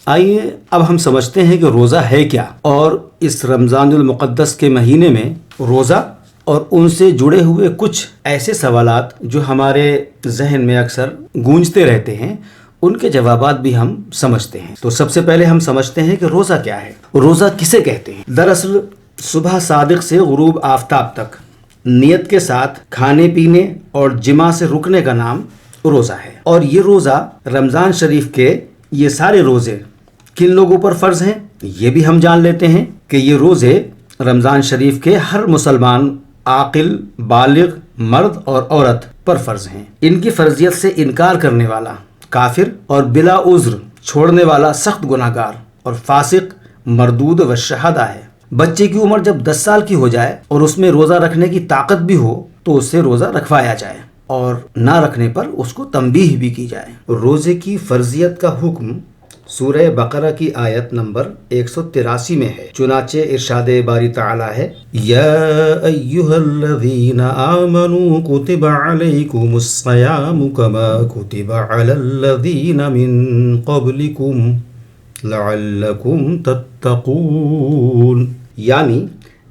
آئیے اب ہم سمجھتے ہیں کہ روزہ ہے کیا، اور اس رمضان المقدس کے مہینے میں روزہ اور ان سے جڑے ہوئے کچھ ایسے سوالات جو ہمارے ذہن میں اکثر گونجتے رہتے ہیں، ان کے جوابات بھی ہم سمجھتے ہیں۔ تو سب سے پہلے ہم سمجھتے ہیں کہ روزہ کیا ہے، روزہ کسے کہتے ہیں۔ دراصل صبح صادق سے غروب آفتاب تک نیت کے ساتھ کھانے پینے اور جماع سے رکنے کا نام روزہ ہے۔ اور یہ روزہ رمضان شریف کے یہ سارے روزے کن لوگوں پر فرض ہیں، یہ بھی ہم جان لیتے ہیں کہ یہ روزے رمضان شریف کے ہر مسلمان عاقل بالغ مرد اور عورت پر فرض ہیں۔ ان کی فرضیت سے انکار کرنے والا کافر اور بلا عذر چھوڑنے والا سخت گناہگار اور فاسق مردود و شہادہ ہے۔ بچے کی عمر جب 10 سال کی ہو جائے اور اس میں روزہ رکھنے کی طاقت بھی ہو تو اس سے روزہ رکھوایا جائے اور نہ رکھنے پر اس کو تنبیہ بھی کی جائے۔ روزے کی فرضیت کا حکم سورہ بقرہ کی آیت نمبر 183 میں ہے۔ چنانچہ ارشاد باری تعالی ہے، یا ایھا الذین آمنوا کتب علیکم الصیام کما کتب علی الذین من قبلکم لعلکم تتقون، یعنی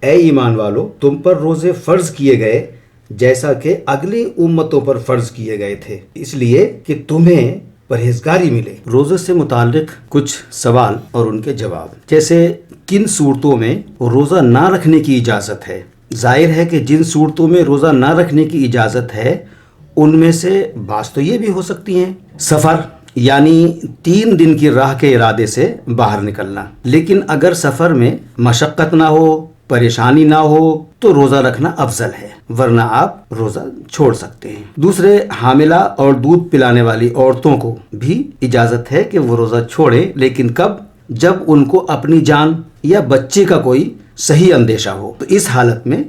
اے ایمان والو، تم پر روزے فرض کیے گئے جیسا کہ اگلی امتوں پر فرض کیے گئے تھے، اس لیے کہ تمہیں پرہیزگاری ملے۔ روزے سے متعلق کچھ سوال اور ان کے جواب، جیسے کن صورتوں میں روزہ نہ رکھنے کی اجازت ہے۔ ظاہر ہے کہ جن صورتوں میں روزہ نہ رکھنے کی اجازت ہے ان میں سے بعض تو یہ بھی ہو سکتی ہیں، سفر یعنی 3 دن کی راہ کے ارادے سے باہر نکلنا، لیکن اگر سفر میں مشقت نہ ہو، پریشانی نہ ہو تو روزہ رکھنا افضل ہے، ورنہ آپ روزہ چھوڑ سکتے ہیں۔ دوسرے، حاملہ اور دودھ پلانے والی عورتوں کو بھی اجازت ہے کہ وہ روزہ چھوڑیں، لیکن کب؟ جب ان کو اپنی جان یا بچے کا کوئی صحیح اندیشہ ہو، تو اس حالت میں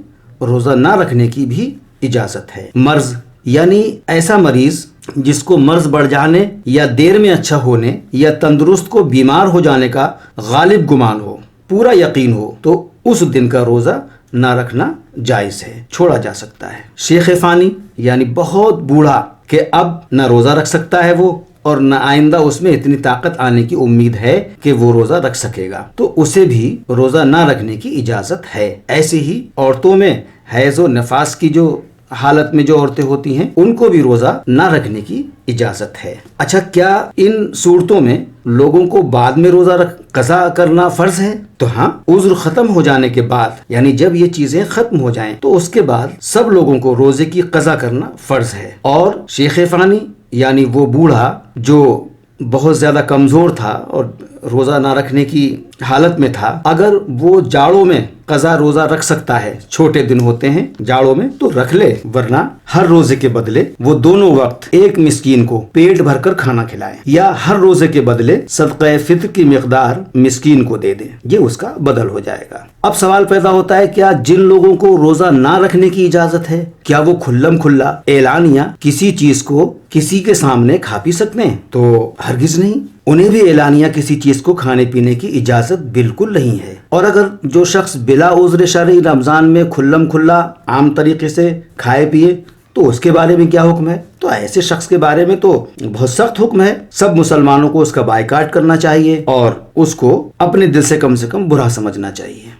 روزہ نہ رکھنے کی بھی اجازت ہے۔ مرض یعنی ایسا مریض جس کو مرض بڑھ جانے یا دیر میں اچھا ہونے یا تندرست کو بیمار ہو جانے کا غالب گمان ہو، پورا یقین ہو، تو اس دن کا روزہ نہ رکھنا جائز ہے، چھوڑا جا سکتا ہے۔ شیخ فانی یعنی بہت بوڑھا کہ اب نہ روزہ رکھ سکتا ہے وہ، اور نہ آئندہ اس میں اتنی طاقت آنے کی امید ہے کہ وہ روزہ رکھ سکے گا، تو اسے بھی روزہ نہ رکھنے کی اجازت ہے۔ ایسے ہی عورتوں میں حیض و نفاس کی جو حالت میں جو عورتیں ہوتی ہیں ان کو بھی روزہ نہ رکھنے کی اجازت ہے۔ اچھا، کیا ان صورتوں میں لوگوں کو بعد میں روزہ قضا کرنا فرض ہے؟ تو ہاں، عذر ختم ہو جانے کے بعد، یعنی جب یہ چیزیں ختم ہو جائیں تو اس کے بعد سب لوگوں کو روزے کی قضا کرنا فرض ہے۔ اور شیخ فانی یعنی وہ بوڑھا جو بہت زیادہ کمزور تھا اور روزہ نہ رکھنے کی حالت میں تھا، اگر وہ جاڑوں میں قضا روزہ رکھ سکتا ہے، چھوٹے دن ہوتے ہیں جاڑوں میں، تو رکھ لے، ورنہ ہر روزے کے بدلے وہ دونوں وقت ایک مسکین کو پیٹ بھر کر کھانا کھلائے، یا ہر روزے کے بدلے صدقہ فطر کی مقدار مسکین کو دے دے، یہ اس کا بدل ہو جائے گا۔ اب سوال پیدا ہوتا ہے، کیا جن لوگوں کو روزہ نہ رکھنے کی اجازت ہے، کیا وہ کھلم کھلا اعلانیہ کسی چیز کو کسی کے سامنے کھا پی سکتے ہیں؟ تو ہرگز نہیں، انہیں بھی اعلانیہ کسی چیز کو کھانے پینے کی اجازت بالکل نہیں ہے۔ اور اگر جو شخص بلا عذر شرعی رمضان میں کھلم کھلا عام طریقے سے کھائے پیے تو اس کے بارے میں کیا حکم ہے؟ تو ایسے شخص کے بارے میں تو بہت سخت حکم ہے، سب مسلمانوں کو اس کا بائیکاٹ کرنا چاہیے اور اس کو اپنے دل سے کم برا سمجھنا چاہیے۔